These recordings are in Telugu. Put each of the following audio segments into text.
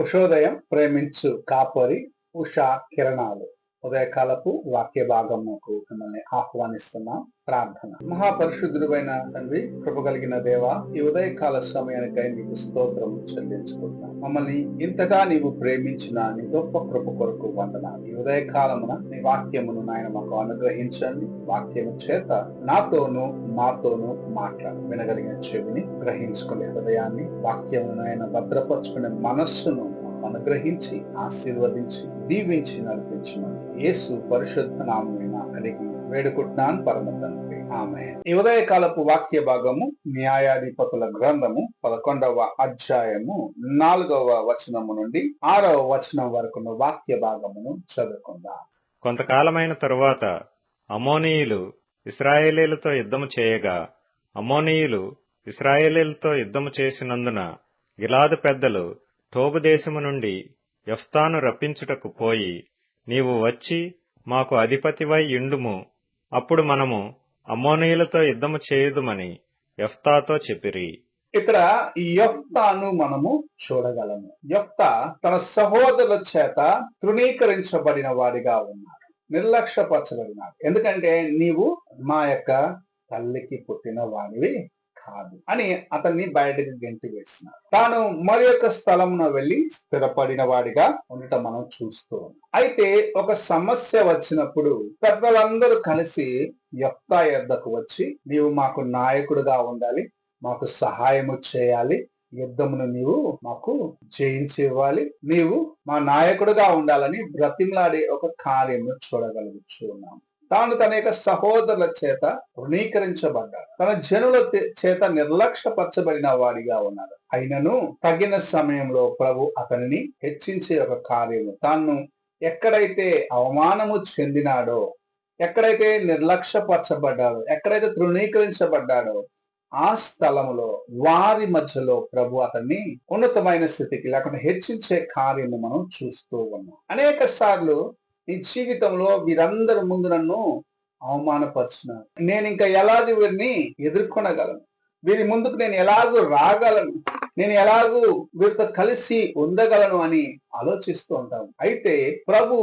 ఉషోదయం ప్రేమించు కాపరి ఉషా కిరణాలు ఉదయకాలపు వాక్య భాగముకు మిమ్మల్ని ఆహ్వానిస్తున్నాం. ప్రార్థన. మహాపరిశుద్ధుడైన తండ్రి, కృప కలిగిన దేవ, ఈ ఉదయకాల సమయానికై నీకు స్తోత్రం చెల్లించుకుంటాం. మమ్మల్ని ఇంతగా నీవు ప్రేమించిన నీ గొప్ప కృప కొరకు వందనాలు. ఈ ఉదయకాలమున నీ వాక్యమును నాయన మాకు అనుగ్రహించండి. వాక్యము చేత నాతోనూ మాతోనూ మాట్లాడు. వినగలిగిన చెవిని, గ్రహించుకునే హృదయాన్ని, వాక్యమును నాయన భద్రపరుచుకునే మనస్సును అనుగ్రహించి ఆశీర్వదించి దీవించి నడిపించమని యేసు పరిశుద్ధ నామమున అడిగి వేడుకుంటున్నాను పరమ తండ్రి, ఆమేన్. ఈ ఉదయకాలపు వాక్య భాగము న్యాయాధిపతుల గ్రంథము 11వ అధ్యాయము 4వ వచనము నుండి 6వ వచనం వరకు వాక్య భాగమును చదువుకుందాం. కొంతకాలమైన తరువాత అమ్మోనీయులు ఇశ్రాయేలీయులతో యుద్ధము చేయగా, అమ్మోనీయులు ఇశ్రాయేలీయులతో యుద్ధము చేసినందున గిలాదు పెద్దలు టోబు దేశము నుండి యెఫ్తాను రప్పించుటకు పోయి, నీవు వచ్చి మాకు అధిపతివై యుండుము, అప్పుడు మనము అమ్మోనీయులతో యుద్ధము చేయుదుమని యెఫ్తాతో చెప్పిరి. ఇక్కడ ఈ యెఫ్తాను మనము చూడగలము. యెఫ్తా తన సహోదరుల చేత తృణీకరించబడిన వాడిగా ఉన్నాడు, నిర్లక్ష్యపరచబడినాడు. ఎందుకంటే నీవు మా యొక్క తల్లికి పుట్టిన వాడివి కాదు అని అతన్ని బయటకు గెంటి వేసినాడు. తాను మరి యొక్క స్థలమున వెళ్లి స్థిరపడిన వాడిగా ఉండటం మనం చూస్తూ ఉన్నాం. అయితే ఒక సమస్య వచ్చినప్పుడు పెద్దలందరూ కలిసి యెఫ్తా యొద్దకు వచ్చి, నీవు మాకు నాయకుడిగా ఉండాలి, మాకు సహాయము చేయాలి, యుద్ధమును నీవు మాకు జయించి ఇవ్వాలి, నీవు మా నాయకుడిగా ఉండాలని బ్రతిమలాడే ఒక కార్యము చూడగలుగుతూ ఉన్నాం. తాను తన యొక్క సహోదరుల చేత రుణీకరించబడ్డాడు, తన జనుల చేత నిర్లక్ష్యపరచబడిన వాడిగా ఉన్నాడు. అయినను తగిన సమయంలో ప్రభు అతనిని హెచ్చించే ఒక కార్యము, తాను ఎక్కడైతే అవమానము చెందినాడో, ఎక్కడైతే నిర్లక్ష్యపరచబడ్డాడో, ఎక్కడైతే తృణీకరించబడ్డాడో ఆ స్థలములో వారి మధ్యలో ప్రభు అతన్ని ఉన్నతమైన స్థితికి లేకుండా హెచ్చించే కార్యము మనం చూస్తూ ఉన్నాం. అనేక సార్లు నీ జీవితంలో వీరందరి ముందు నన్ను అవమానపరిచినారు, నేను ఇంకా ఎలాగూ వీరిని ఎదుర్కొనగలను, వీరి ముందుకు నేను ఎలాగూ రాగలను, నేను ఎలాగూ వీరితో కలిసి ఉండగలను అని ఆలోచిస్తూ ఉంటాము. అయితే ప్రభు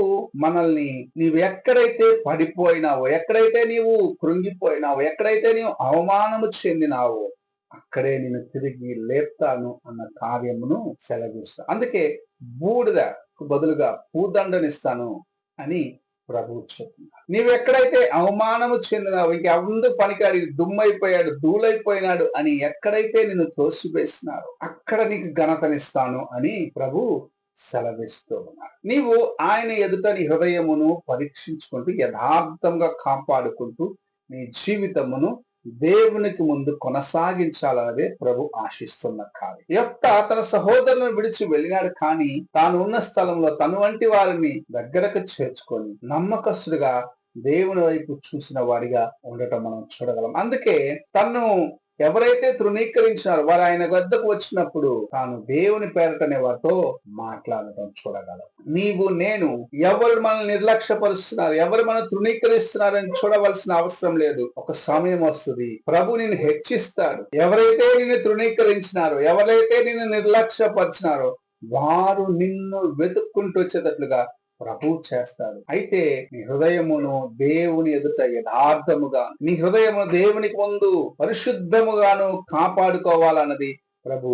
మనల్ని, నీవు ఎక్కడైతే పడిపోయినావో, ఎక్కడైతే నీవు కృంగిపోయినావో, ఎక్కడైతే నీవు అవమానము చెందినావో అక్కడే నేను తిరిగి లేపుతాను అన్న కార్యమును సెలవిస్తాను. అందుకే బూడిదకు బదులుగా పూదండనిస్తాను అని ప్రభువు చెప్తున్నారు. నీవు ఎక్కడైతే అవమానము చెందినావు, ఇంక అందు పనికాడి దుమ్మైపోయాడు, ధూళైపోయినాడు అని ఎక్కడైతే నిన్ను తోసివేసినారో అక్కడ నీకు ఘనతనిస్తాను అని ప్రభు సెలవిస్తూ ఉన్నారు. నీవు ఆయన ఎదుట నీ హృదయమును పరీక్షించుకుంటూ యథార్థంగా కాపాడుకుంటూ నీ జీవితమును దేవునికి ముందు కొనసాగించాలన్నదే ప్రభు ఆశిస్తున్న కార్యం. యెఫ్తా తన సహోదరులను విడిచి వెళ్ళినాడు, కానీ తాను ఉన్న స్థలంలో తన వంటి వారిని దగ్గరకు చేర్చుకొని నమ్మకస్తుడిగా దేవుని వైపు చూసిన వాడిగా ఉండటం మనం చూడగలం. అందుకే తను ఎవరైతే తృణీకరించినారో వారు ఆయన వద్దకు వచ్చినప్పుడు తాను దేవుని పేరటనే వారితో మాట్లాడటం చూడగలం. నీవు నేను ఎవరు మనల్ని నిర్లక్ష్యపరుస్తున్నారు, ఎవరు మనం తృణీకరిస్తున్నారని చూడవలసిన అవసరం లేదు. ఒక సమయం వస్తుంది, ప్రభు నిన్ను హెచ్చిస్తాడు. ఎవరైతే నిన్ను తృణీకరించినారో, ఎవరైతే నిన్ను నిర్లక్ష్యపరిచినారో వారు నిన్ను వెతుక్కుంటూ వచ్చేటట్లుగా ప్రభు చేస్తాడు. అయితే నీ హృదయమును దేవుని ఎదుట యథార్థముగా, నీ హృదయమును దేవునికి ముందు పరిశుద్ధముగాను కాపాడుకోవాలన్నది ప్రభు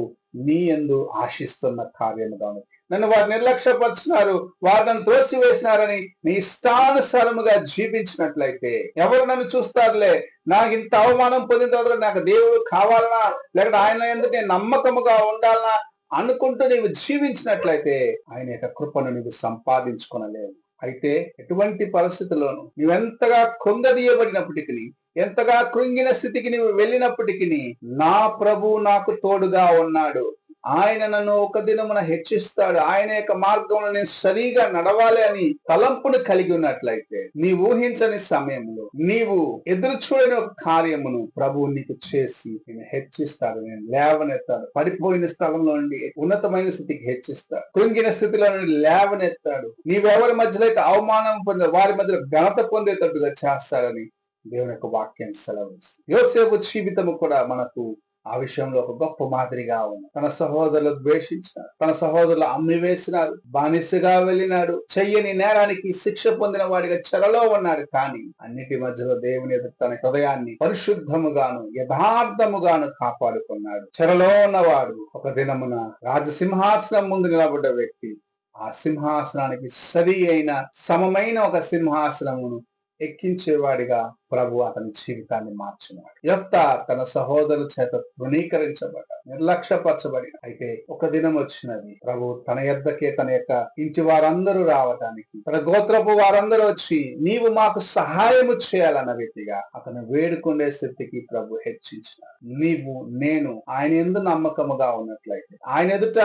నీ యందు ఆశిస్తున్న కార్యముగాను. నన్ను వారు నిర్లక్ష్యపరిచినారు, వారు నన్ను త్రోసివేసినారని నీ ఇష్టానుసారముగా జీవించినట్లయితే ఎవరు నన్ను చూస్తారులే, నాకు ఇంత అవమానం పొందిన తర్వాత నాకు దేవుడు కావాలనా, లేకపోతే ఆయన ఎందుకు నేను నమ్మకముగా ఉండాలనా అనుకుంటూ నీవు జీవించినట్లయితే ఆయన యొక్క కృపను నీవు సంపాదించుకొనలేవు. అయితే ఎటువంటి పరిస్థితుల్లోనూ నీవెంతగా కృంగదీయబడినప్పటికీ, ఎంతగా కృంగిన స్థితికి నీవు వెళ్ళినప్పటికీ నా ప్రభు నాకు తోడుగా ఉన్నాడు, ఆయన నన్ను ఒక దినమున హెచ్చిస్తాడు, ఆయన యొక్క మార్గంలో నేను సరిగా నడవాలి అని తలంపును కలిగి ఉన్నట్లయితే, నీ ఊహించని సమయంలో నీవు ఎదురు చూడని ఒక కార్యమును ప్రభువు నీకు చేసి నేను హెచ్చిస్తాడు, నేను లేవనెత్తాడు, పడిపోయిన స్థలంలో నుండి ఉన్నతమైన స్థితికి హెచ్చిస్తాడు, కృంగిన స్థితిలో నుండి లేవనెత్తాడు, నీవెవరి మధ్యలో అయితే అవమానం పొందే వారి మధ్యలో ఘనత పొందేటట్టుగా చేస్తాడని దేవుని యొక్క వాక్యం సెలవిస్తుంది. యోసేపు జీవితము కూడా మనకు ఆ విషయంలో ఒక గొప్ప మాదిరిగా ఉంది. తన సహోదరులు ద్వేషించినాడు, తన సహోదరులు అమ్మివేసినాడు, బానిసగా వెళ్ళినాడు, చెయ్యని నేరానికి శిక్ష పొందిన వాడిగా చెరలో ఉన్నాడు. కానీ అన్నిటి మధ్యలో దేవుని ఎదుట తన హృదయాన్ని పరిశుద్ధముగాను యథార్థముగాను కాపాడుకున్నాడు. చెరలో ఉన్నవాడు ఒక దినమున రాజసింహాసనం ముందు నిలబడ్డ వ్యక్తి ఆ సింహాసనానికి సరి అయిన సమమైన ఒక సింహాసనమును ఎక్కించేవాడిగా ప్రభు అతని జీవితాన్ని మార్చినాడు. యెఫ్తా తన సహోదరుల చేత తృణీకరించబడ్డాడు, నిర్లక్ష్యపరచబడి. అయితే ఒక దినం వచ్చినది, ప్రభు తన యొద్దకే తన యొక్క ఇంటి వారందరూ రావడానికి, తన గోత్రపు వారందరూ వచ్చి నీవు మాకు సహాయము చేయాలన్న వ్యక్తిగా అతను వేడుకునే స్థితికి ప్రభు హెచ్చించినాడు. నీవు నేను ఆయన యందు నమ్మకముగా ఉన్నట్లయితే, ఆయన ఎదుట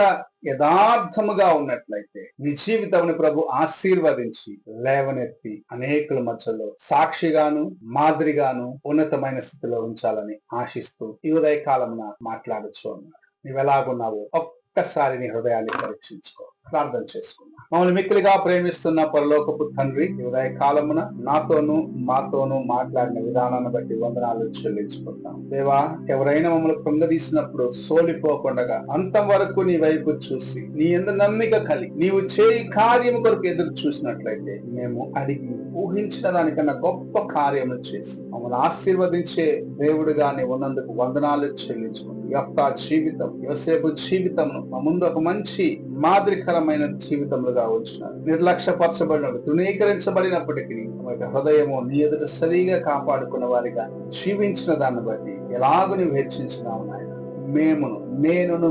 యథార్థముగా ఉన్నట్లయితే నీ జీవితముని ప్రభు ఆశీర్వదించి లేవనెత్తి అనేకుల మధ్యలో సాక్షిగాను మాదిరిగాను ఉన్నతమైన స్థితిలో ఉంచాలని ఆశిస్తూ ఈ ఉదయ కాలమున మాట్లాడుచు ఉన్నాడు. నీవెలాగున్నావో ఒక్కసారి నీ హృదయాన్ని పరీక్షించుకో. ప్రార్థన చేసుకున్నాం. మమ్మల్ని మిక్కిలిగా ప్రేమిస్తున్న పరలోకపు తండ్రి, ఈ ఉదయ కాలమున నాతోనూ మాతోనూ మాట్లాడిన విధానాన్ని బట్టి వందనాలు చెల్లించుకుంటాం. దేవా, ఎవరైనా మమ్మల్ని కృంగదీసినప్పుడు సోలిపోకుండా అంతం వరకు నీ వైపు చూసి నీ యందు నమ్మిక కలిగి నీవు చేయి కార్యము కొరకు ఎదురు చూసినట్లయితే మేము అడిగి ఊహించిన దానికన్నా గొప్ప కార్యము చేసి మమ్మల్ని ఆశీర్వదించే దేవుడుగా నీ ఉన్నందుకు వందనాలు చెల్లించుకుంటాం. యెఫ్తా జీవితం, యోసేపు జీవితంను మా ముందు ఒక మంచి మాదిరికరమైన జీవితములుగా ఉంచినారు. నిర్లక్ష్యపరచబడినప్పుడు, తృణీకరించబడినప్పటికీ హృదయము నీ ఎదుట సరిగా కాపాడుకున్న వారిగా జీవించిన దాన్ని బట్టి ఎలాగో నువ్వు హెచ్చించినావు నాయన. మేమును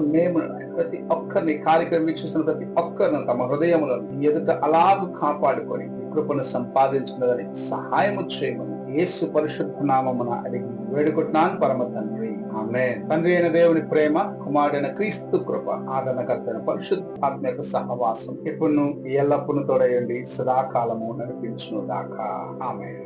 ప్రతి ఒక్కరిని కార్యక్రమం వీక్షిస్తున్న ప్రతి ఒక్కరిని తమ హృదయములను నీ ఎదుట అలాగూ కాపాడుకొని కృపను సంపాదించుకున్నదని సహాయము చేయమని యేసు పరిశుద్ధ నామమున అడిగి వేడుకుంటున్నాను పరమ తండ్రి, ఆమేన్. తండ్రి అయిన దేవుని ప్రేమ, కుమారుడైన క్రీస్తు కృప, ఆదరణకర్తైన పరిశుద్ధాత్మ యొక్క సహవాసం ఇప్పుడు ఎల్లప్పుడూ తోడయండి, సదాకాలము నడిపించును దాకా. ఆమేన్.